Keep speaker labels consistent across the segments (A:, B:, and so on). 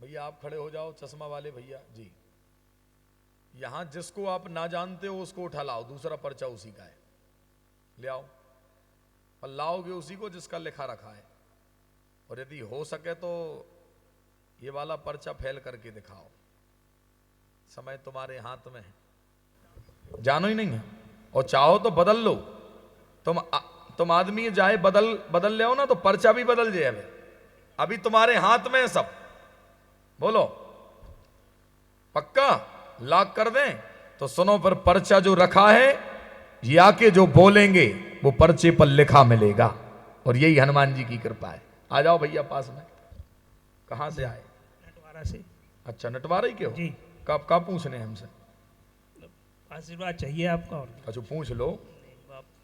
A: भैया आप खड़े हो जाओ, चश्मा वाले भैया जी। यहां जिसको आप ना जानते हो उसको उठा लाओ, दूसरा पर्चा उसी का है, ले आओ। और लाओगे उसी को जिसका लिखा रखा है। और यदि हो सके तो ये वाला पर्चा फैल करके दिखाओ। समय तुम्हारे हाथ में है, जानो ही नहीं है। और चाहो तो बदल लो, तुम आदमी जाए बदल ले आओ ना, तो पर्चा भी बदल जाए। अभी तुम्हारे हाथ में है सब। बोलो पक्का लॉक कर दें? तो सुनो, पर पर्चा जो रखा है, ये आके जो बोलेंगे वो पर्चे पर लिखा मिलेगा। और यही हनुमान जी की कृपा है। आ जाओ भैया पास में। कहां से आए?
B: नटवारा से।
A: अच्छा, नटवारा ही के हो
B: जी।
A: कब पूछने हमसे?
B: आशीर्वाद चाहिए आपका। और
A: अच्छा पूछ लो।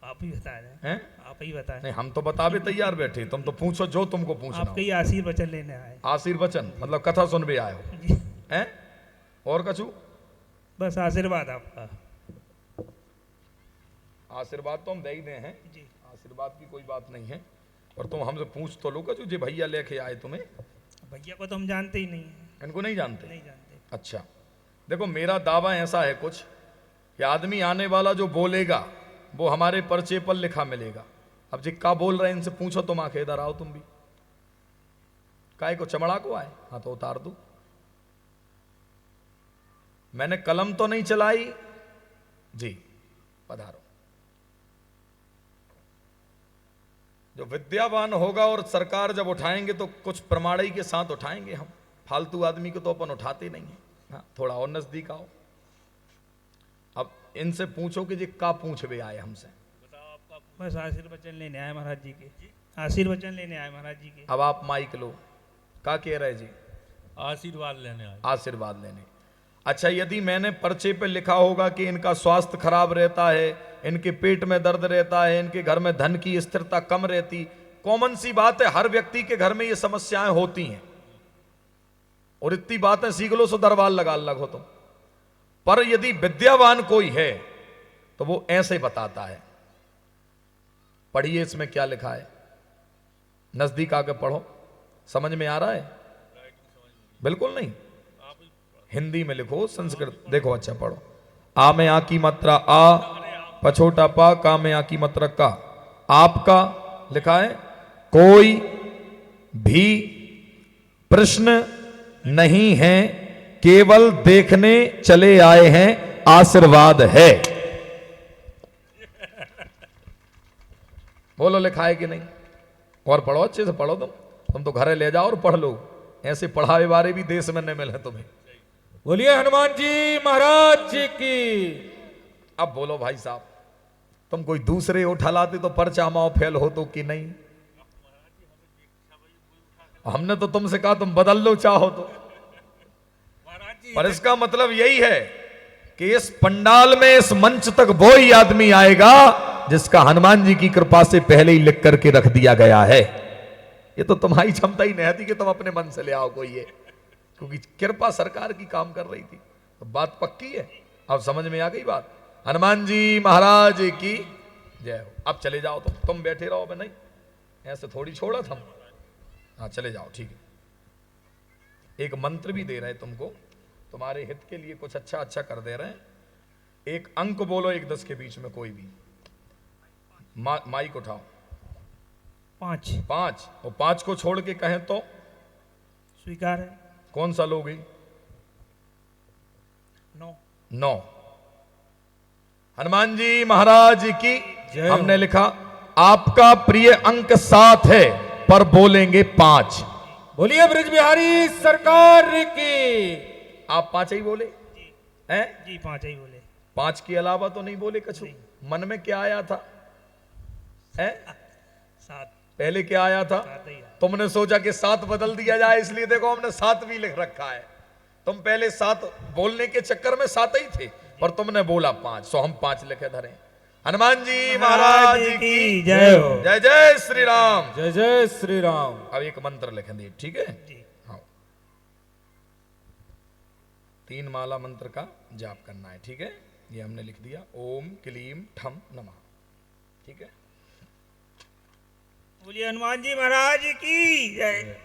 B: आप ही बता रहे
A: हैं?
B: आप ही बताएं।
A: नहीं, हम तो बता भी तैयार बैठे, तुम तो पूछो जो तुमको पूछना
B: आपके ही
A: हो।
B: आशीर्वचन लेने आए।
A: आशीर्वचन मतलब कथा सुन भी आए हो?
B: जी।
A: हैं? और कछु?
B: बस आशीर्वाद आपका।
A: आशीर्वाद तो हम दे ही दे हैं
B: जी।
A: आशीर्वाद की कोई बात नहीं है। और तुम हमसे पूछ तो लो कछु, जी भैया लेके आए तुम्हें।
B: भैया को तो हम जानते ही नहीं हैं।
A: इनको नहीं जानते?
B: नहीं जानते।
A: अच्छा देखो, मेरा दावा ऐसा है कुछ कि आदमी आने वाला जो बोलेगा वो हमारे पर्चे पर लिखा मिलेगा। अब जी क्या बोल रहे हैं इनसे पूछो, तुम आके इधर आओ। तुम भी काय को चमड़ा को आए? हाँ तो उतार दो। मैंने कलम तो नहीं चलाई जी, पधारो। जो विद्यावान होगा और सरकार जब उठाएंगे तो कुछ प्रमाणी के साथ उठाएंगे हम। फालतू आदमी को तो अपन उठाते नहीं है। हाँ, थोड़ा और नजदीक आओ। अब इनसे पूछो कि जी का पूछ भी आए हमसे।
B: बस आशीर्वचन लेने आए महाराज जी के। आशीर्वचन लेने आए महाराज जी के।
A: अब आप माइक लो। का कह रहे जी?
C: आशीर्वाद लेने आए।
A: आशीर्वाद लेने। अच्छा, यदि मैंने पर्चे पे लिखा होगा कि इनका स्वास्थ्य खराब रहता है, इनके पेट में दर्द रहता है, इनके घर में धन की स्थिरता कम रहती, कॉमन सी बात है, हर व्यक्ति के घर में ये समस्याएं होती हैं। और इतनी बातें सीख लो सो दरबार लगा अलग हो तुम। पर यदि विद्यावान कोई है तो वो ऐसे बताता है। पढ़िए इसमें क्या लिखा है, नजदीक आके पढ़ो। समझ में आ रहा है? बिल्कुल नहीं। हिंदी में लिखो, संस्कृत देखो। अच्छा पढ़ो। आ में आ की मात्रा आ, पछोटा पा, का में आ की मात्रा का। आपका लिखा है। कोई भी प्रश्न नहीं है, केवल देखने चले आए हैं, आशीर्वाद है। बोलो लिखा है कि नहीं? और पढ़ो, अच्छे से पढ़ो। तुम तो घरे ले जाओ और पढ़ लो। ऐसे पढ़ावे वाले भी देश में नहीं मिले तुम्हें।
C: बोलिए हनुमान जी महाराज जी की।
A: अब बोलो भाई साहब, तुम कोई दूसरे उठा लाते तो पर्चा माओ फेल हो तो कि नहीं? हमने तो तुमसे कहा तुम बदल लो चाहो तो। पर इसका मतलब यही है कि इस पंडाल में, इस मंच तक वो ही आदमी आएगा जिसका हनुमान जी की कृपा से पहले ही लिख करके रख दिया गया है। ये तो तुम्हारी क्षमता ही नहीं थी कि तुम अपने मन से ले आओ कोई ये, क्योंकि कृपा सरकार की काम कर रही थी। तो बात पक्की है। अब समझ में आ गई बात? हनुमान जी महाराज की जय हो। अब चले जाओ तुम बैठे रहो। मैं नहीं, ऐसे थोड़ी छोड़ा था। हाँ चले जाओ, ठीक है। एक मंत्र भी दे रहे तुमको, तुम्हारे हित के लिए कुछ अच्छा अच्छा कर दे रहे हैं। एक अंक बोलो 1-10 के बीच में कोई भी। माइक उठाओ।
B: 5।
A: 5। और 5 को छोड़ के कहें तो
B: स्वीकार है।
A: कौन सा लोगे? 9। हनुमान जी महाराज की हमने लिखा। आपका प्रिय अंक 7 है, पर बोलेंगे 5।
C: बोलिए ब्रज बिहारी सरकार की।
A: आप 5 ही बोले हैं?
B: जी 5 ही बोले।
A: 5 के अलावा तो नहीं बोले कछु? मन में क्या आया था?
B: 7।
A: पहले क्या आया था? तुमने सोचा कि 7 बदल दिया जाए, इसलिए देखो हमने 7 भी लिख रखा है। तुम पहले 7 बोलने के चक्कर में 7 ही थे, पर तुमने बोला 5, सो हम 5 लिखे धरे। हनुमान जी महाराज की
B: जय हो।
A: जय जय श्री राम।
C: जय जय श्री राम।
A: अब एक मंत्र लिखेंगे, ठीक है? हाँ, 3 माला मंत्र का जाप करना है, ठीक है? ये हमने लिख दिया। ओम क्लीम ठम नमः, ठीक है?
B: बोलिए हनुमान जी महाराज की जय।